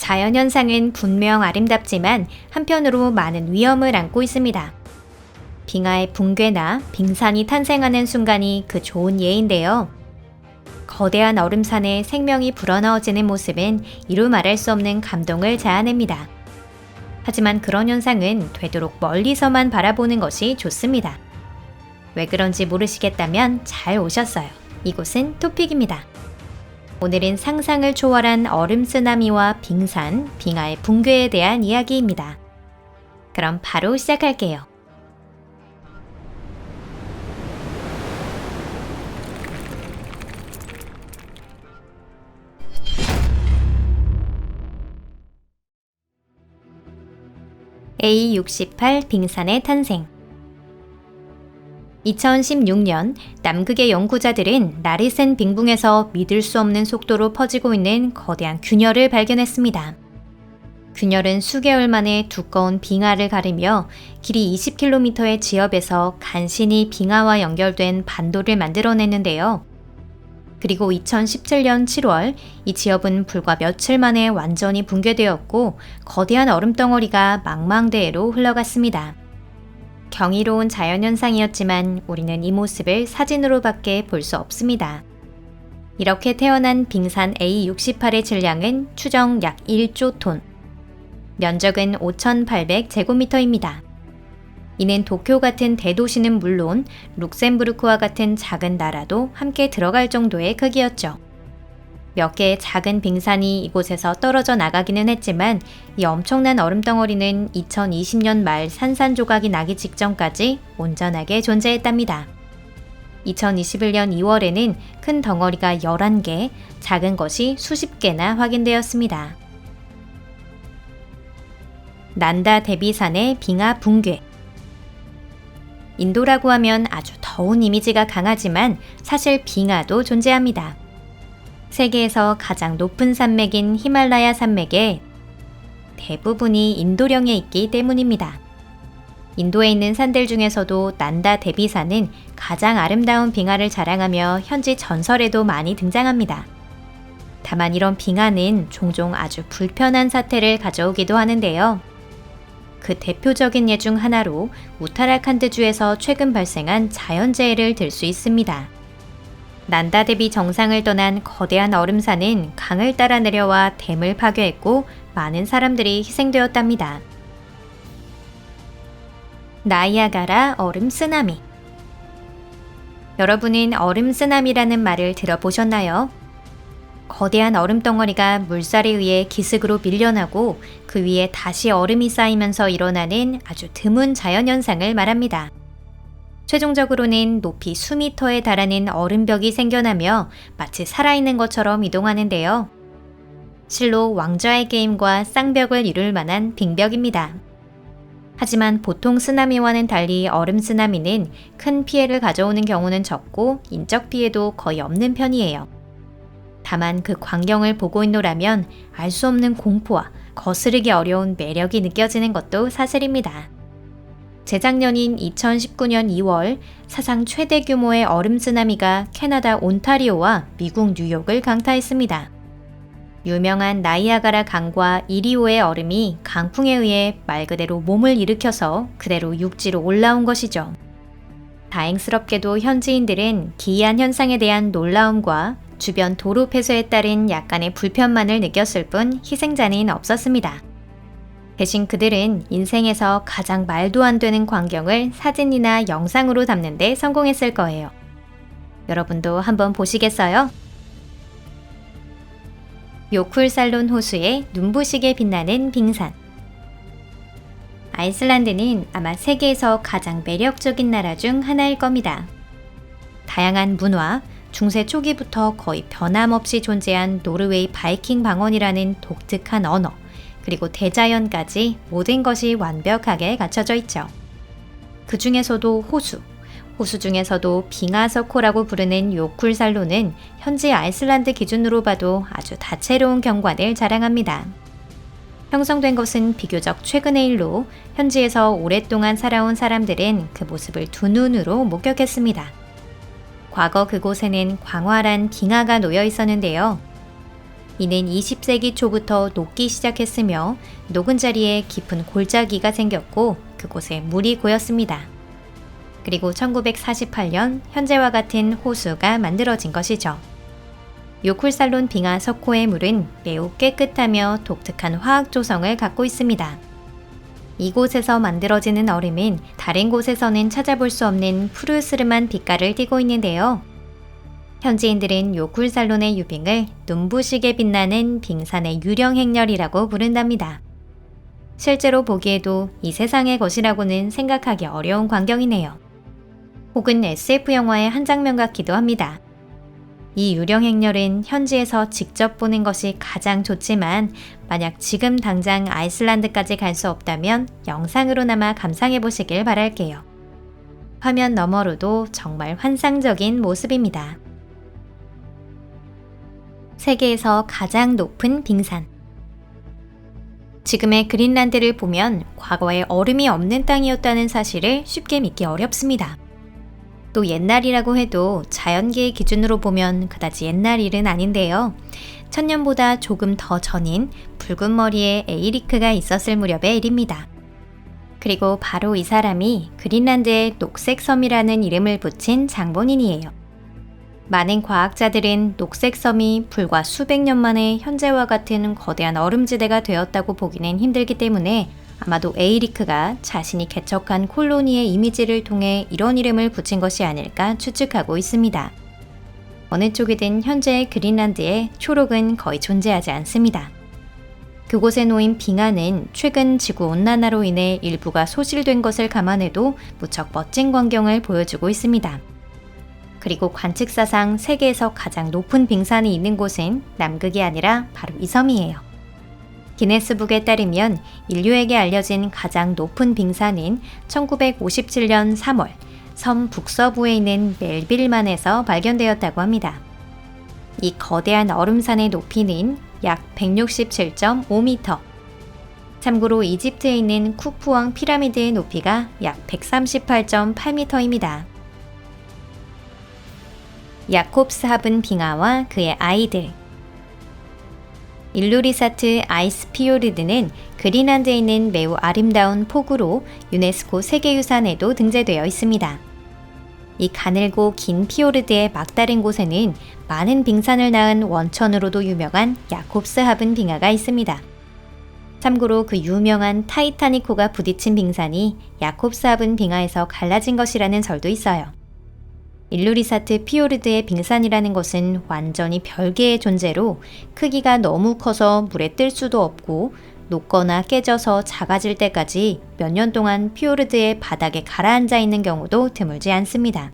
자연현상은 분명 아름답지만 한편으로 많은 위험을 안고 있습니다. 빙하의 붕괴나 빙산이 탄생하는 순간이 그 좋은 예인데요. 거대한 얼음산에 생명이 불어넣어지는 모습은 이루 말할 수 없는 감동을 자아냅니다. 하지만 그런 현상은 되도록 멀리서만 바라보는 것이 좋습니다. 왜 그런지 모르시겠다면 잘 오셨어요. 이곳은 토픽입니다. 오늘은 상상을 초월한 얼음 쓰나미와 빙산, 빙하의 붕괴에 대한 이야기입니다. 그럼 바로 시작할게요. A68 빙산의 탄생. 2016년 남극의 연구자들은 라리센 빙붕에서 믿을 수 없는 속도로 퍼지고 있는 거대한 균열을 발견했습니다. 균열은 수개월 만에 두꺼운 빙하를 가르며 길이 20km의 지역에서 간신히 빙하와 연결된 반도를 만들어냈는데요. 그리고 2017년 7월 이 지역은 불과 며칠 만에 완전히 붕괴되었고 거대한 얼음덩어리가 망망대해로 흘러갔습니다. 경이로운 자연현상이었지만 우리는 이 모습을 사진으로밖에 볼 수 없습니다. 이렇게 태어난 빙산 A68의 질량은 추정 약 1조 톤, 면적은 5,800제곱미터입니다. 이는 도쿄 같은 대도시는 물론 룩셈부르크와 같은 작은 나라도 함께 들어갈 정도의 크기였죠. 몇 개의 작은 빙산이 이곳에서 떨어져 나가기는 했지만 이 엄청난 얼음덩어리는 2020년 말 산산조각이 나기 직전까지 온전하게 존재했답니다. 2021년 2월에는 큰 덩어리가 11개, 작은 것이 수십 개나 확인되었습니다. 난다 데비산의 빙하 붕괴. 인도라고 하면 아주 더운 이미지가 강하지만 사실 빙하도 존재합니다. 세계에서 가장 높은 산맥인 히말라야 산맥의 대부분이 인도령에 있기 때문입니다. 인도에 있는 산들 중에서도 난다 데비산은 가장 아름다운 빙하를 자랑하며 현지 전설에도 많이 등장합니다. 다만 이런 빙하는 종종 아주 불편한 사태를 가져오기도 하는데요. 그 대표적인 예 중 하나로 우타라칸드주에서 최근 발생한 자연재해를 들 수 있습니다. 난다 데비 정상을 떠난 거대한 얼음산은 강을 따라 내려와 댐을 파괴했고 많은 사람들이 희생되었답니다. 나이아가라 얼음 쓰나미. 여러분은 얼음 쓰나미라는 말을 들어보셨나요? 거대한 얼음 덩어리가 물살에 의해 기슭으로 밀려나고 그 위에 다시 얼음이 쌓이면서 일어나는 아주 드문 자연현상을 말합니다. 최종적으로는 높이 수미터에 달하는 얼음벽이 생겨나며 마치 살아있는 것처럼 이동하는데요. 실로 왕좌의 게임과 쌍벽을 이룰 만한 빙벽입니다. 하지만 보통 쓰나미와는 달리 얼음 쓰나미는 큰 피해를 가져오는 경우는 적고 인적 피해도 거의 없는 편이에요. 다만 그 광경을 보고 있노라면 알 수 없는 공포와 거스르기 어려운 매력이 느껴지는 것도 사실입니다. 재작년인 2019년 2월 사상 최대 규모의 얼음 쓰나미가 캐나다 온타리오와 미국 뉴욕을 강타했습니다. 유명한 나이아가라 강과 이리오의 얼음이 강풍에 의해 말 그대로 몸을 일으켜서 그대로 육지로 올라온 것이죠. 다행스럽게도 현지인들은 기이한 현상에 대한 놀라움과 주변 도로 폐쇄에 따른 약간의 불편만을 느꼈을 뿐 희생자는 없었습니다. 대신 그들은 인생에서 가장 말도 안 되는 광경을 사진이나 영상으로 담는 데 성공했을 거예요. 여러분도 한번 보시겠어요? 요쿨살론 호수에 눈부시게 빛나는 빙산. 아이슬란드는 아마 세계에서 가장 매력적인 나라 중 하나일 겁니다. 다양한 문화, 중세 초기부터 거의 변함없이 존재한 노르웨이 바이킹 방언이라는 독특한 언어, 그리고 대자연까지 모든 것이 완벽하게 갖춰져 있죠. 그 중에서도 호수 중에서도 빙하석호라고 부르는 요쿨살론은 현지 아이슬란드 기준으로 봐도 아주 다채로운 경관을 자랑합니다. 형성된 것은 비교적 최근의 일로 현지에서 오랫동안 살아온 사람들은 그 모습을 두 눈으로 목격했습니다. 과거 그곳에는 광활한 빙하가 놓여 있었는데요. 이는 20세기 초부터 녹기 시작했으며 녹은 자리에 깊은 골짜기가 생겼고 그곳에 물이 고였습니다. 그리고 1948년 현재와 같은 호수가 만들어진 것이죠. 요쿨살론 빙하 석호의 물은 매우 깨끗하며 독특한 화학 조성을 갖고 있습니다. 이곳에서 만들어지는 얼음은 다른 곳에서는 찾아볼 수 없는 푸르스름한 빛깔을 띠고 있는데요. 현지인들은 요쿨살론의 유빙을 눈부시게 빛나는 빙산의 유령 행렬이라고 부른답니다. 실제로 보기에도 이 세상의 것이라고는 생각하기 어려운 광경이네요. 혹은 SF 영화의 한 장면 같기도 합니다. 이 유령 행렬은 현지에서 직접 보는 것이 가장 좋지만 만약 지금 당장 아이슬란드까지 갈 수 없다면 영상으로나마 감상해 보시길 바랄게요. 화면 너머로도 정말 환상적인 모습입니다. 세계에서 가장 높은 빙산. 지금의 그린란드를 보면 과거에 얼음이 없는 땅이었다는 사실을 쉽게 믿기 어렵습니다. 또 옛날이라고 해도 자연계의 기준으로 보면 그다지 옛날 일은 아닌데요. 1000년보다 조금 더 전인 붉은 머리의 에이리크가 있었을 무렵의 일입니다. 그리고 바로 이 사람이 그린란드의 녹색섬이라는 이름을 붙인 장본인이에요. 많은 과학자들은 녹색섬이 불과 수백 년 만에 현재와 같은 거대한 얼음지대가 되었다고 보기는 힘들기 때문에 아마도 에이리크가 자신이 개척한 콜로니의 이미지를 통해 이런 이름을 붙인 것이 아닐까 추측하고 있습니다. 어느 쪽이든 현재의 그린란드에 초록은 거의 존재하지 않습니다. 그곳에 놓인 빙하는 최근 지구온난화로 인해 일부가 소실된 것을 감안해도 무척 멋진 광경을 보여주고 있습니다. 그리고 관측사상 세계에서 가장 높은 빙산이 있는 곳은 남극이 아니라 바로 이 섬이에요. 기네스북에 따르면 인류에게 알려진 가장 높은 빙산인 1957년 3월 섬 북서부에 있는 멜빌만에서 발견되었다고 합니다. 이 거대한 얼음산의 높이는 약 167.5m. 참고로 이집트에 있는 쿠푸왕 피라미드의 높이가 약 138.8m입니다. 야콥스하븐 빙하와 그의 아이들. 일루리사트 아이스 피요르드는 그린란드에 있는 매우 아름다운 폭우로 유네스코 세계유산에도 등재되어 있습니다. 이 가늘고 긴 피요르드의 막다른 곳에는 많은 빙산을 낳은 원천으로도 유명한 야콥스하븐 빙하가 있습니다. 참고로 그 유명한 타이타닉호가 부딪힌 빙산이 야콥스하븐 빙하에서 갈라진 것이라는 설도 있어요. 일루리사트 피요르드의 빙산이라는 것은 완전히 별개의 존재로 크기가 너무 커서 물에 뜰 수도 없고 녹거나 깨져서 작아질 때까지 몇 년 동안 피요르드의 바닥에 가라앉아 있는 경우도 드물지 않습니다.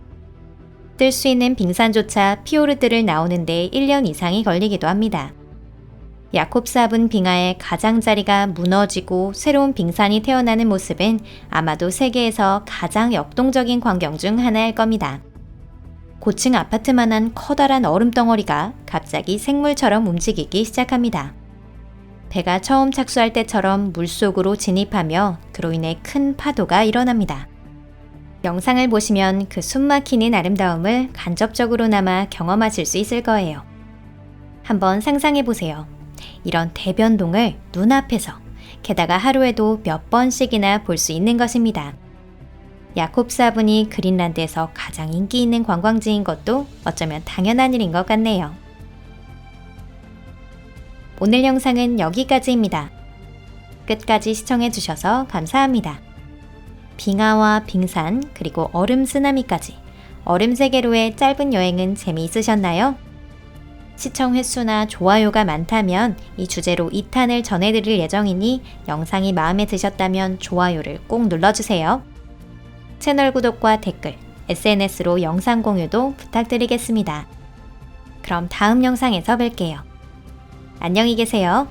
뜰 수 있는 빙산조차 피요르드를 나오는데 1년 이상이 걸리기도 합니다. 야콥스하븐 빙하의 가장자리가 무너지고 새로운 빙산이 태어나는 모습은 아마도 세계에서 가장 역동적인 광경 중 하나일 겁니다. 고층 아파트만한 커다란 얼음덩어리가 갑자기 생물처럼 움직이기 시작합니다. 배가 처음 착수할 때처럼 물속으로 진입하며 그로 인해 큰 파도가 일어납니다. 영상을 보시면 그 숨막히는 아름다움을 간접적으로나마 경험하실 수 있을 거예요. 한번 상상해 보세요. 이런 대변동을 눈앞에서, 게다가 하루에도 몇 번씩이나 볼 수 있는 것입니다. 야콥스하븐이 그린란드에서 가장 인기 있는 관광지인 것도 어쩌면 당연한 일인 것 같네요. 오늘 영상은 여기까지입니다. 끝까지 시청해주셔서 감사합니다. 빙하와 빙산 그리고 얼음 쓰나미까지 얼음 세계로의 짧은 여행은 재미있으셨나요? 시청 횟수나 좋아요가 많다면 이 주제로 2탄을 전해드릴 예정이니 영상이 마음에 드셨다면 좋아요를 꼭 눌러주세요. 채널 구독과 댓글, SNS로 영상 공유도 부탁드리겠습니다. 그럼 다음 영상에서 뵐게요. 안녕히 계세요.